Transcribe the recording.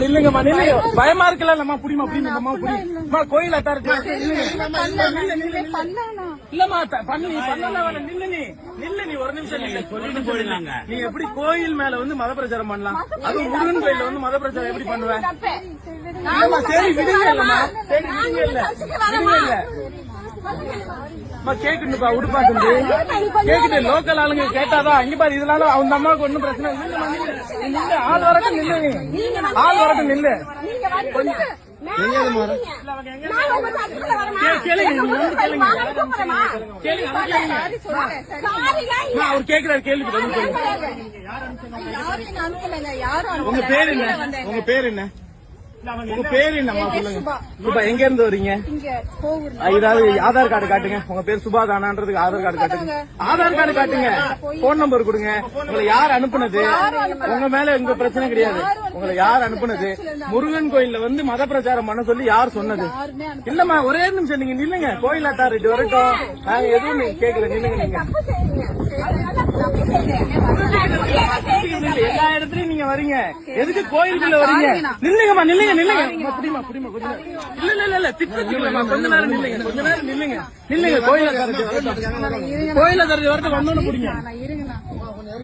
நில்லுங்கம்மா நில்லுங்க. பயமா இருக்குல்லம்மா புடிமா புடிமா புடிமா கோயில் அத்தாரிட்டி இல்லம்மா பண்ணலாம் நில்லு நீ ஒரு நிமிஷம் நில்லு சொல்லிட்டு போயிடலாங்க. நீ எப்படி கோயில் மேல வந்து மத பிரச்சாரம் பண்ணலாம்? அதுவும் முருகன் கோயில வந்து மத பிரச்சாரம் எப்படி பண்ணுவேன்? சரி விடுங்க இல்லம்மா, சரி விடுங்க இல்ல கேக்குப்பா உடுப்பா தம்பி கேக்குது. லோக்கல் ஆளுங்க கேட்டாதான் இங்க பாரு. இதனால அவங்க அம்மாவுக்கு ஒன்னும் பிரச்சனை இல்ல. ஆள் வரட்டும் நில்லு, ஆள் வரட்டும் நில்லு. அவர் கேக்குறாரு கேள்வி. உங்க பேர் என்ன? உங்க பேர் என்ன? உங்க பேர் என்னம்மா சொல்லுங்க. சுபா எங்க இருந்து வரீங்க? ஏதாவது ஆதார் கார்டு காட்டுங்க. உங்க பேர் சுபா தானான்றதுக்கு ஆதார் கார்டு காட்டுங்க. ஆதார் கார்டு காட்டுங்க. போன் நம்பர் கொடுங்க. உங்களை யார் அனுப்புனது? உங்க மேல எங்க பிரச்சனை கிடையாது. உங்களை யார் அனுப்புனது? முருகன் கோயில்ல வந்து மத பிரச்சாரம் பண்ண சொல்லி யார் சொன்னது? இல்லம்மா ஒரே நிமிஷம் நீங்க நில்லுங்க. கோயில் அத்தாரிட்டி வரட்டும். நாங்க எதுவும் கேட்கல. நில்லுங்க நீங்க. எல்லா இடத்துலயும் நீங்க வரீங்க. எதுக்கு கோயிலுக்குள்ள வரீங்க? நில்லுங்கம்மா நில்லுங்க நில்லுங்க. புடிமா கொஞ்சம் இல்ல திட்டுமா கொஞ்ச நேரம் நில்லுங்க. கோயில் அத்தாரிட்டி வரட்டும். கோயில் அத்தாரிட்டி வரட்டும் வந்தோன்னு புடிங்க.